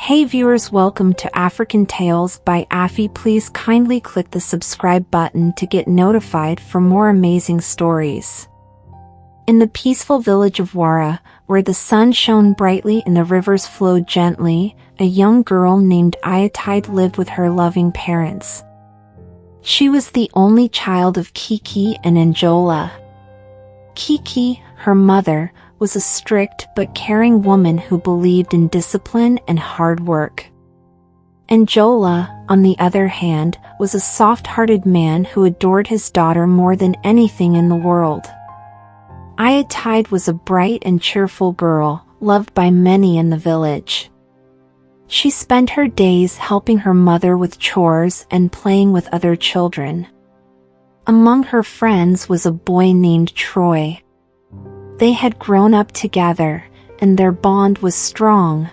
Hey viewers, welcome to African Tales by Afi. Please kindly click the subscribe button to get notified for more amazing stories. In the peaceful village of Wara, where the sun shone brightly and the rivers flowed gently, a young girl named Ayatide lived with her loving parents. She was the only child of Kiki and Anjola. Kiki, her mother, was a strict but caring woman who believed in discipline and hard work. Anjola, on the other hand, was a soft-hearted man who adored his daughter more than anything in the world. Ayatide was a bright and cheerful girl, loved by many in the village. She spent her days helping her mother with chores and playing with other children. Among her friends was a boy named Troy. They had grown up together, and their bond was strong.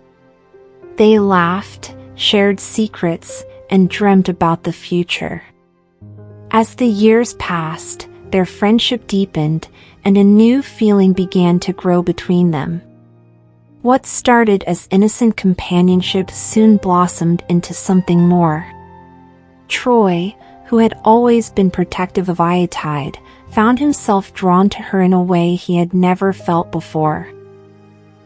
They laughed, shared secrets, and dreamt about the future. As the years passed, their friendship deepened, and a new feeling began to grow between them. What started as innocent companionship soon blossomed into something more. Troy, who had always been protective of Ayatide, found himself drawn to her in a way he had never felt before.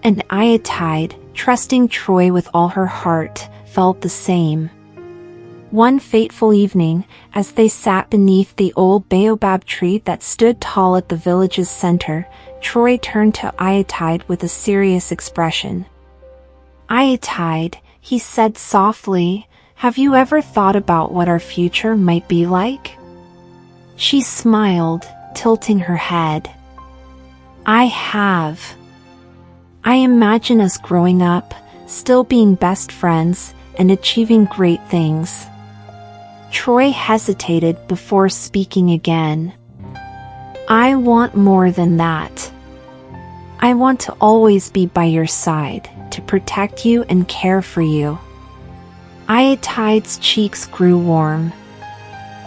And Ayatide, trusting Troy with all her heart, felt the same. One fateful evening, as they sat beneath the old baobab tree that stood tall at the village's center, Troy turned to Ayatide with a serious expression. "Ayatide," he said softly, "have you ever thought about what our future might be like?" She smiled, tilting her head. "I have. I imagine us growing up, still being best friends, and achieving great things." Troy hesitated before speaking again. "I want more than that. I want to always be by your side, to protect you and care for you." Ayatide's cheeks grew warm.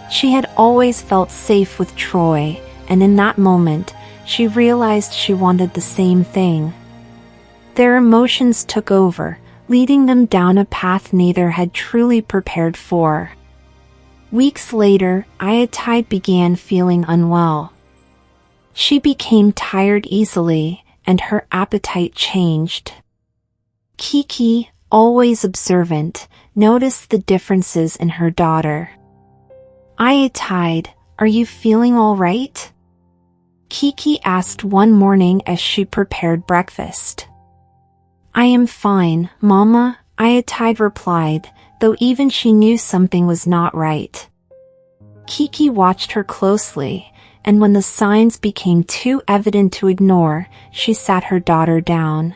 She had always felt safe with Troy, and in that moment, she realized she wanted the same thing. Their emotions took over, leading them down a path neither had truly prepared for. Weeks later, Ayatide began feeling unwell. She became tired easily, and her appetite changed. Kiki, always observant, noticed the differences in her daughter. "Ayatide, are you feeling all right?" Kiki asked one morning as she prepared breakfast. "I am fine, Mama," Ayatide replied, though even she knew something was not right. Kiki watched her closely, and when the signs became too evident to ignore, she sat her daughter down.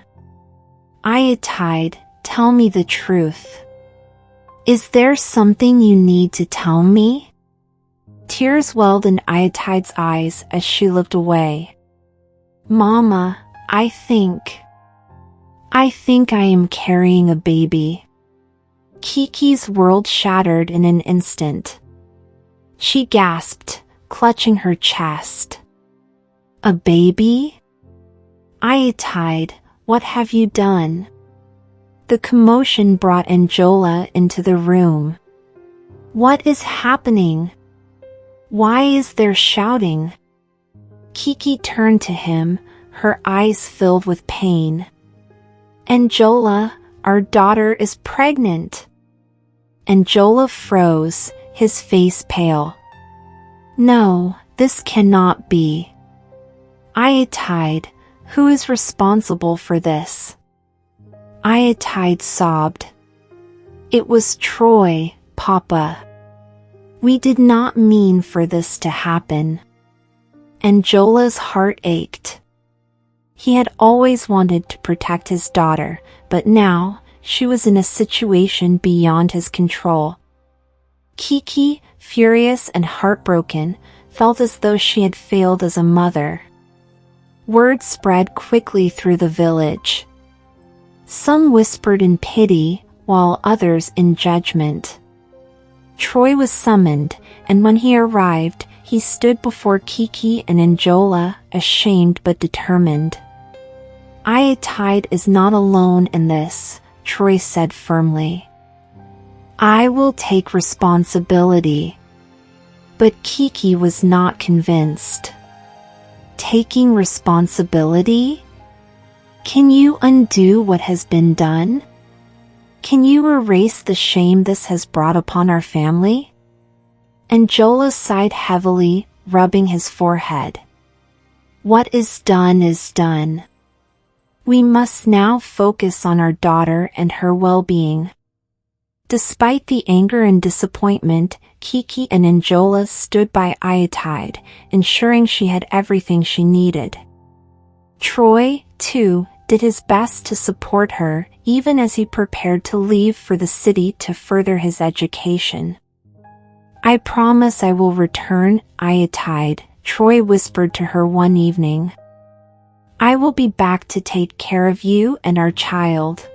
"Ayatide, tell me the truth. Is there something you need to tell me?" Tears welled in Ayatide's eyes as she looked away. "Mama, I think I am carrying a baby." Kiki's world shattered in an instant. She gasped, clutching her chest. "A baby? Ayatide, what have you done?" The commotion brought Anjola into the room. "What is happening? Why is there shouting?" Kiki turned to him, her eyes filled with pain. "Anjola, our daughter is pregnant." Anjola froze, his face pale. "No, this cannot be." "Ayatide, who is responsible for this?" Ayatide sobbed. "It was Troy, Papa. We did not mean for this to happen." Anjola's heart ached. He had always wanted to protect his daughter, but now, she was in a situation beyond his control. Kiki, furious and heartbroken, felt as though she had failed as a mother. Word spread quickly through the village. Some whispered in pity, while others in judgment. Troy was summoned, and when he arrived, he stood before Kiki and Anjola, ashamed but determined. "Ayatide is not alone in this," Troy said firmly. I will take responsibility. But Kiki was not convinced. Taking responsibility? Can you undo what has been done? Can you erase the shame this has brought upon our family? Anjola sighed heavily, rubbing his forehead. What is done is done. We must now focus on our daughter and her well-being. Despite the anger and disappointment, Kiki and Anjola stood by Iotide, ensuring she had everything she needed. Troy, too, did his best to support her, even as he prepared to leave for the city to further his education. I promise I will return, Iotide, Troy whispered to her one evening. I will be back to take care of you and our child.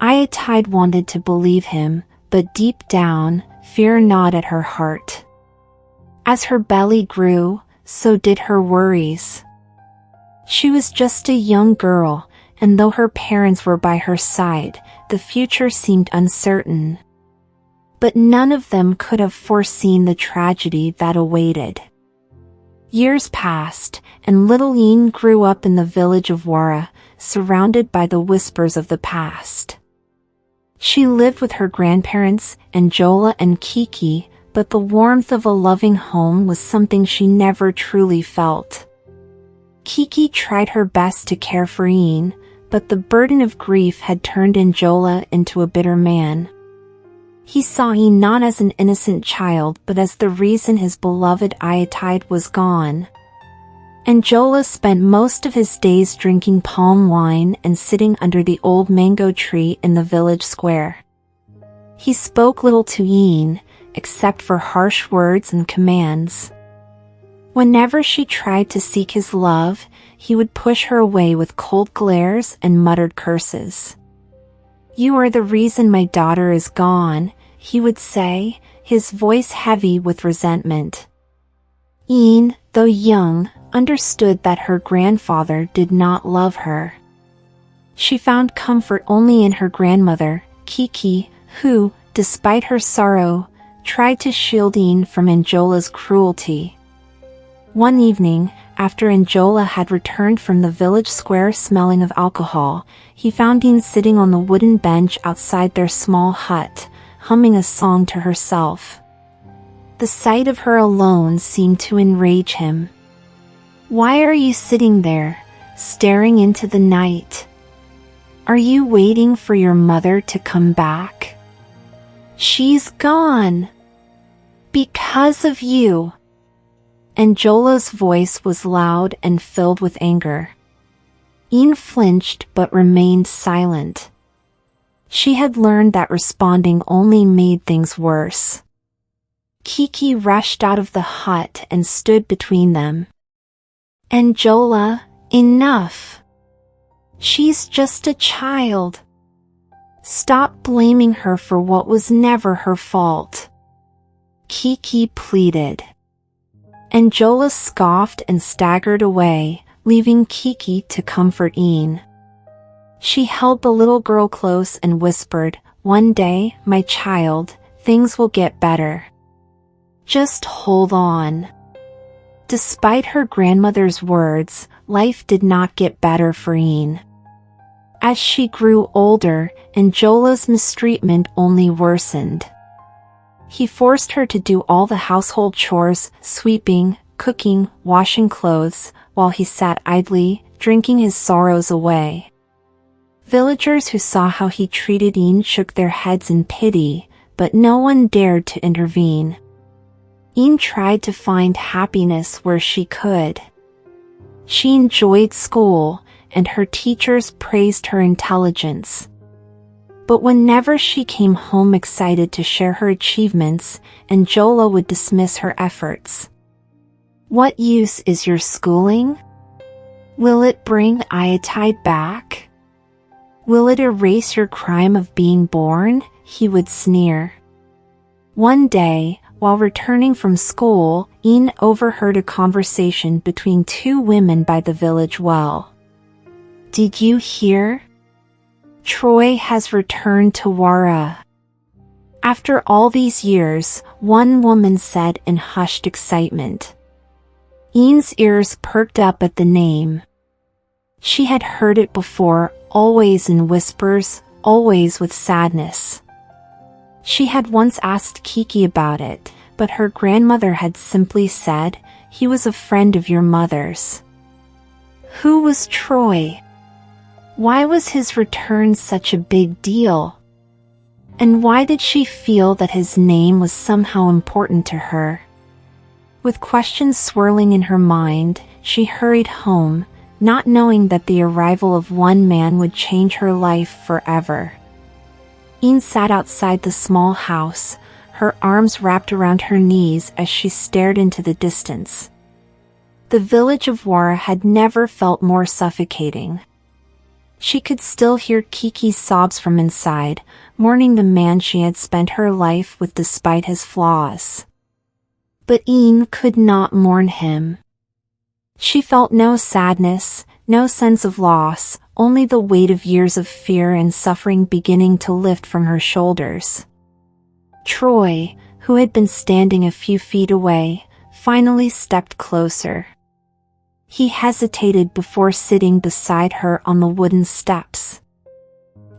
Iotide wanted to believe him, but deep down, fear gnawed at her heart. As her belly grew, so did her worries. She was just a young girl, and though her parents were by her side, the future seemed uncertain. But none of them could have foreseen the tragedy that awaited. Years passed, and little Ian grew up in the village of Wara, surrounded by the whispers of the past. She lived with her grandparents, Anjola and Kiki, but the warmth of a loving home was something she never truly felt. Kiki tried her best to care for Ian, but the burden of grief had turned Anjola into a bitter man. He saw Ian not as an innocent child but as the reason his beloved Iotide was gone. Anjola spent most of his days drinking palm wine and sitting under the old mango tree in the village square. He spoke little to Ian, except for harsh words and commands. Whenever she tried to seek his love, he would push her away with cold glares and muttered curses. You are the reason my daughter is gone, he would say, his voice heavy with resentment. Ian, though young, understood that her grandfather did not love her. She found comfort only in her grandmother, Kiki, who, despite her sorrow, tried to shield Ian from Anjola's cruelty. One evening, after Anjola had returned from the village square smelling of alcohol, he found Ian sitting on the wooden bench outside their small hut, humming a song to herself. The sight of her alone seemed to enrage him. Why are you sitting there, staring into the night? Are you waiting for your mother to come back? She's gone. Because of you. Anjola's voice was loud and filled with anger. Ian flinched but remained silent. She had learned that responding only made things worse. Kiki rushed out of the hut and stood between them. Anjola, enough. She's just a child. Stop blaming her for what was never her fault. Kiki pleaded. Anjola scoffed and staggered away, leaving Kiki to comfort Ian. She held the little girl close and whispered, "One day, my child, things will get better. Just hold on." Despite her grandmother's words, life did not get better for Ian. As she grew older, Anjola's mistreatment only worsened. He forced her to do all the household chores, sweeping, cooking, washing clothes, while he sat idly, drinking his sorrows away. Villagers who saw how he treated Ian shook their heads in pity, but no one dared to intervene. Ian tried to find happiness where she could. She enjoyed school, and her teachers praised her intelligence. But whenever she came home excited to share her achievements, Anjola would dismiss her efforts. What use is your schooling? Will it bring Iotide back? Will it erase your crime of being born? He would sneer. One day, while returning from school, Ian overheard a conversation between two women by the village well. Did you hear? Troy has returned to Wara. After all these years, one woman said in hushed excitement. Ian's ears perked up at the name. She had heard it before, always in whispers, always with sadness. She had once asked Kiki about it, but her grandmother had simply said, "He was a friend of your mother's." Who was Troy? Why was his return such a big deal? And why did she feel that his name was somehow important to her? With questions swirling in her mind, she hurried home, not knowing that the arrival of one man would change her life forever. Ian sat outside the small house, her arms wrapped around her knees as she stared into the distance. The village of Wara had never felt more suffocating. She could still hear Kiki's sobs from inside, mourning the man she had spent her life with despite his flaws. But Ian could not mourn him. She felt no sadness, no sense of loss, only the weight of years of fear and suffering beginning to lift from her shoulders. Troy, who had been standing a few feet away, finally stepped closer. He hesitated before sitting beside her on the wooden steps.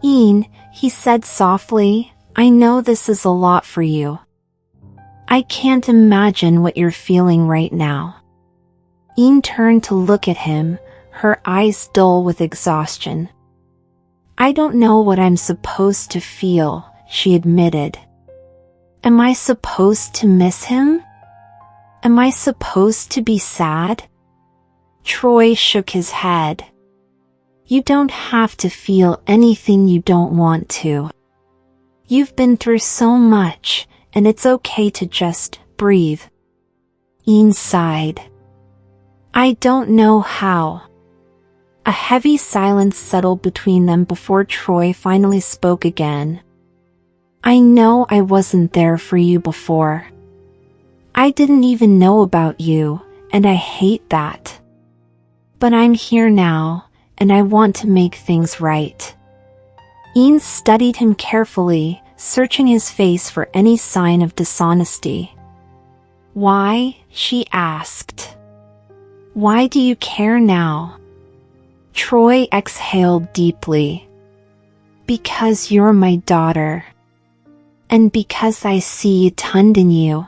"Ian," he said softly, "I know this is a lot for you. I can't imagine what you're feeling right now." Ian turned to look at him, her eyes dull with exhaustion. "I don't know what I'm supposed to feel," she admitted. "Am I supposed to miss him? Am I supposed to be sad?" Troy shook his head. "You don't have to feel anything you don't want to. You've been through so much, and it's okay to just breathe." Ian sighed. "I don't know how." A heavy silence settled between them before Troy finally spoke again. "I know I wasn't there for you before. I didn't even know about you, and I hate that. But I'm here now, and I want to make things right." Ian studied him carefully, searching his face for any sign of dishonesty. "Why?" she asked. "Why do you care now?" Troy exhaled deeply. "Because you're my daughter. And because I see a ton in you.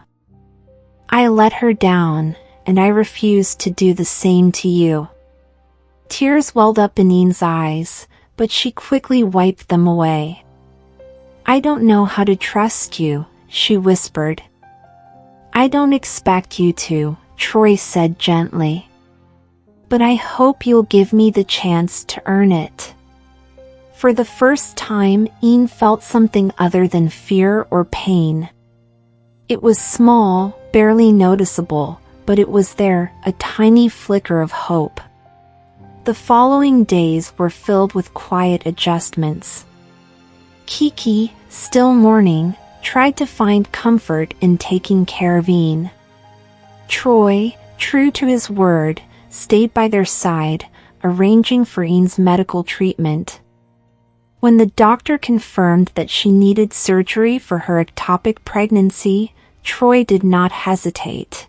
I let her down, and I refuse to do the same to you." Tears welled up in Ian's eyes, but she quickly wiped them away. "I don't know how to trust you," she whispered. "I don't expect you to," Troy said gently. "But I hope you'll give me the chance to earn it." For the first time, Ian felt something other than fear or pain. It was small, barely noticeable, but it was there, a tiny flicker of hope. The following days were filled with quiet adjustments. Kiki, still mourning, tried to find comfort in taking care of Ian. Troy, true to his word, stayed by their side, arranging for Ian's medical treatment. When the doctor confirmed that she needed surgery for her ectopic pregnancy, Troy did not hesitate.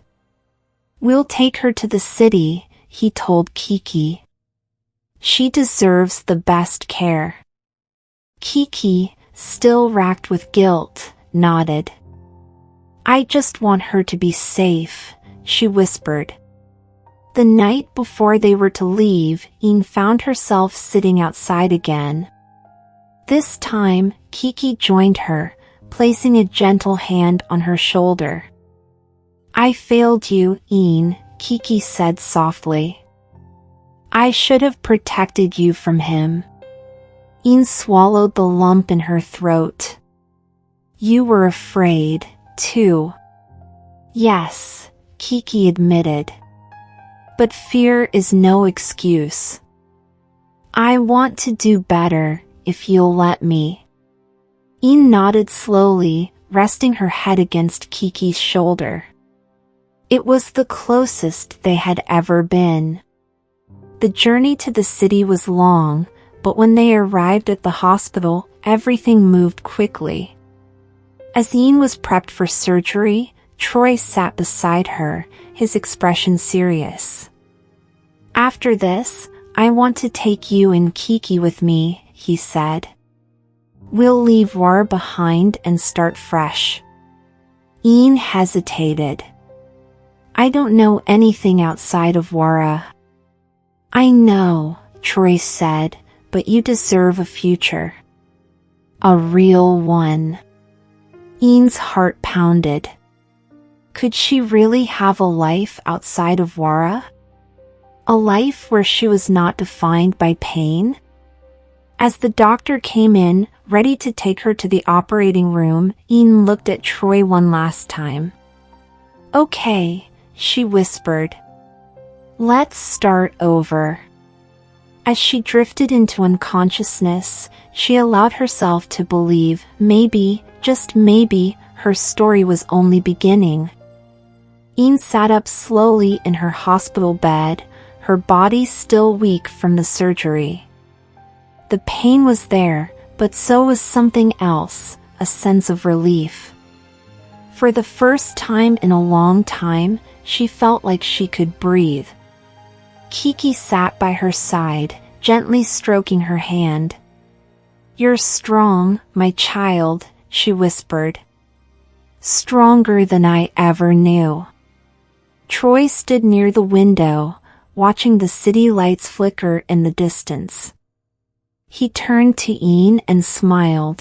"We'll take her to the city," he told Kiki. "She deserves the best care." Kiki, still racked with guilt, nodded. "I just want her to be safe," she whispered. The night before they were to leave, Ian found herself sitting outside again. This time, Kiki joined her, placing a gentle hand on her shoulder. "I failed you, Ian," Kiki said softly. "I should have protected you from him." Ian swallowed the lump in her throat. "You were afraid, too." "Yes," Kiki admitted. "But fear is no excuse. I want to do better, if you'll let me." Ian nodded slowly, resting her head against Kiki's shoulder. It was the closest they had ever been. The journey to the city was long, but when they arrived at the hospital, everything moved quickly. As Ian was prepped for surgery, Troy sat beside her, his expression serious. "After this, I want to take you and Kiki with me," he said. "We'll leave Wara behind and start fresh." Ian hesitated. "I don't know anything outside of Wara." "I know," Troy said, "but you deserve a future. A real one." Ian's heart pounded. Could she really have a life outside of Wara? A life where she was not defined by pain? As the doctor came in, ready to take her to the operating room, Ian looked at Troy one last time. "Okay," she whispered. "Let's start over." As she drifted into unconsciousness, she allowed herself to believe maybe, just maybe, her story was only beginning. Ian sat up slowly in her hospital bed, her body still weak from the surgery. The pain was there, but so was something else, a sense of relief. For the first time in a long time, she felt like she could breathe. Kiki sat by her side, gently stroking her hand. "You're strong, my child," she whispered. "Stronger than I ever knew." Troy stood near the window, watching the city lights flicker in the distance. He turned to Ian and smiled.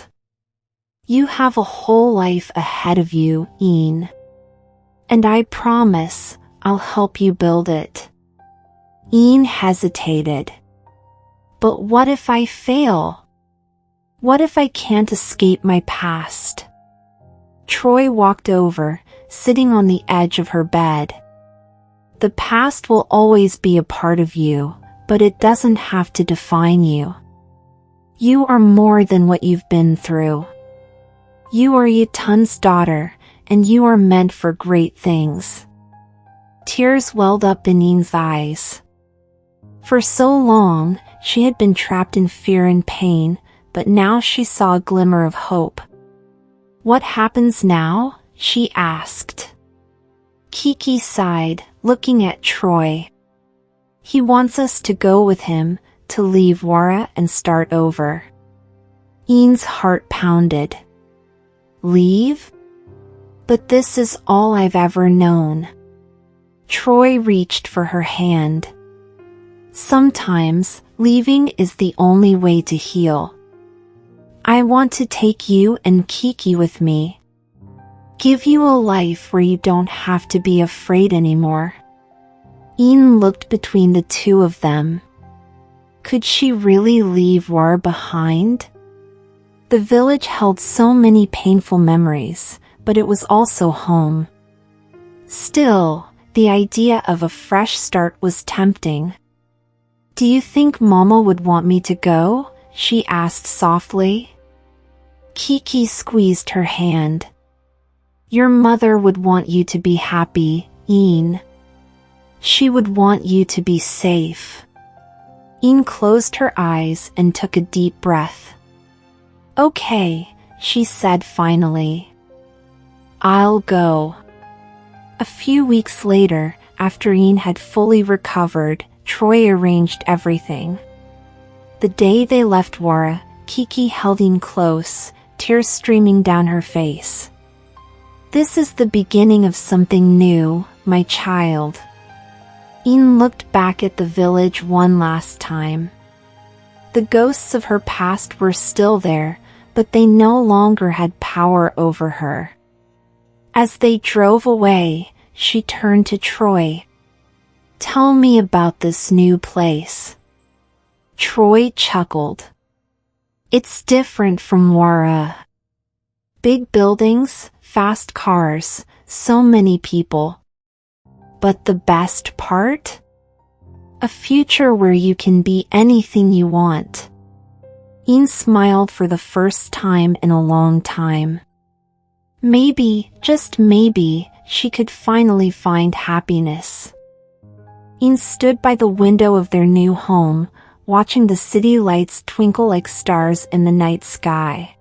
"You have a whole life ahead of you, Ian. And I promise I'll help you build it." Ian hesitated. "But what if I fail? What if I can't escape my past?" Troy walked over, sitting on the edge of her bed. "The past will always be a part of you, but it doesn't have to define you. You are more than what you've been through. You are Yatun's daughter, and you are meant for great things." Tears welled up in Ian's eyes. For so long, she had been trapped in fear and pain, but now she saw a glimmer of hope. "What happens now?" she asked. Kiki sighed, looking at Troy. "He wants us to go with him, to leave Wara and start over." Ian's heart pounded. "Leave? But this is all I've ever known." Troy reached for her hand. "Sometimes, leaving is the only way to heal. I want to take you and Kiki with me. Give you a life where you don't have to be afraid anymore." Ian looked between the two of them. Could she really leave Wara behind? The village held so many painful memories, but it was also home. Still, the idea of a fresh start was tempting. "Do you think Mama would want me to go?" she asked softly. Kiki squeezed her hand. "Your mother would want you to be happy, Ian. She would want you to be safe." Ian closed her eyes and took a deep breath. "Okay," she said finally. "I'll go." A few weeks later, after Ian had fully recovered, Troy arranged everything. The day they left Wara, Kiki held Ian close, tears streaming down her face. "This is the beginning of something new, my child." Ian looked back at the village one last time. The ghosts of her past were still there, but they no longer had power over her. As they drove away, she turned to Troy. "Tell me about this new place." Troy chuckled. "It's different from Wara. Big buildings, fast cars, so many people. But the best part? A future where you can be anything you want." Ian smiled for the first time in a long time. Maybe, just maybe, she could finally find happiness. Ian stood by the window of their new home, watching the city lights twinkle like stars in the night sky.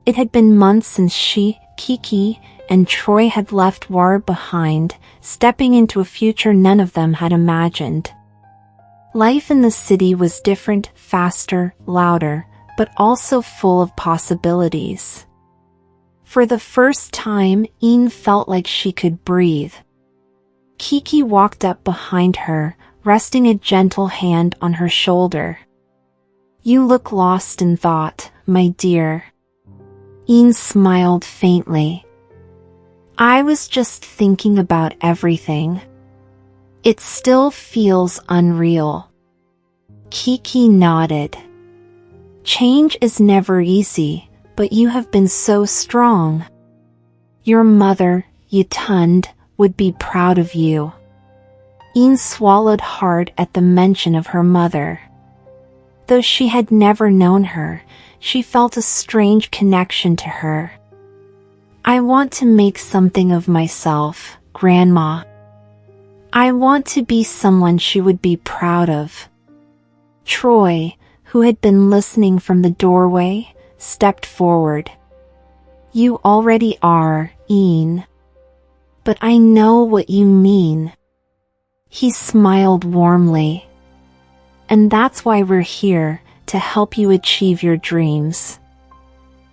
It had been months since she, Kiki, and Troy had left Wara behind, stepping into a future none of them had imagined. Life in the city was different, faster, louder, but also full of possibilities. For the first time, Ian felt like she could breathe. Kiki walked up behind her, resting a gentle hand on her shoulder. "You look lost in thought, my dear." Ian smiled faintly. "I was just thinking about everything. It still feels unreal." Kiki nodded. "Change is never easy, but you have been so strong. Your mother, Yutund, would be proud of you." Ian swallowed hard at the mention of her mother. Though she had never known her, she felt a strange connection to her. "I want to make something of myself, Grandma. I want to be someone she would be proud of." Troy, who had been listening from the doorway, stepped forward. "You already are, Ian. But I know what you mean." He smiled warmly. "And that's why we're here, to help you achieve your dreams."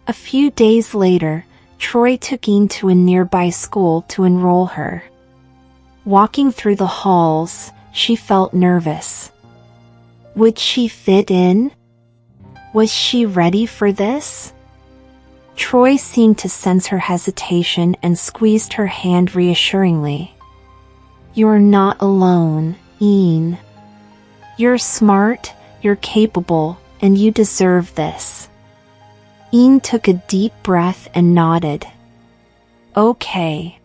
A few days later, Troy took Ian to a nearby school to enroll her. Walking through the halls, she felt nervous. Would she fit in? Was she ready for this? Troy seemed to sense her hesitation and squeezed her hand reassuringly. "You're not alone, Ian. You're smart, you're capable, and you deserve this." Ian took a deep breath and nodded. "Okay.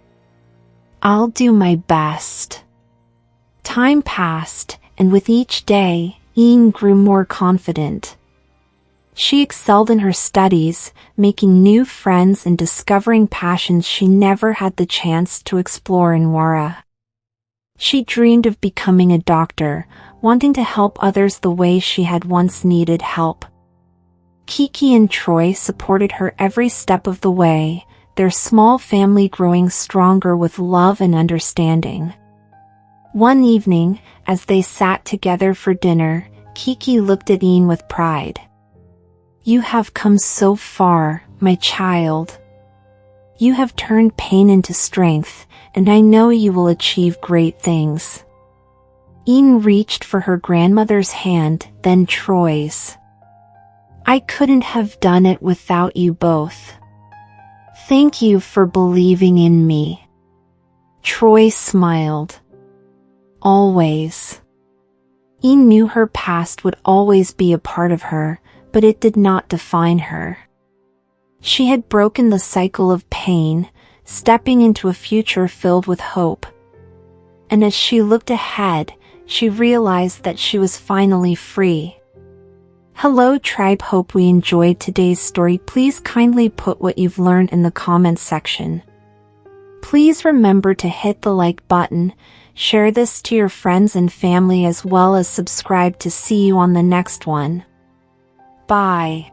I'll do my best." Time passed, and with each day, Ian grew more confident. She excelled in her studies, making new friends and discovering passions she never had the chance to explore in Wara. She dreamed of becoming a doctor, wanting to help others the way she had once needed help. Kiki and Troy supported her every step of the way, their small family growing stronger with love and understanding. One evening, as they sat together for dinner, Kiki looked at Ian with pride. "You have come so far, my child. You have turned pain into strength, and I know you will achieve great things." Ian reached for her grandmother's hand, then Troy's. "I couldn't have done it without you both. Thank you for believing in me." Troy smiled. "Always." Ian knew her past would always be a part of her, but it did not define her. She had broken the cycle of pain, stepping into a future filled with hope. And as she looked ahead, she realized that she was finally free. Hello tribe, hope we enjoyed today's story. Please kindly put what you've learned in the comments section. Please remember to hit the like button, share this to your friends and family as well as subscribe to see you on the next one. Bye.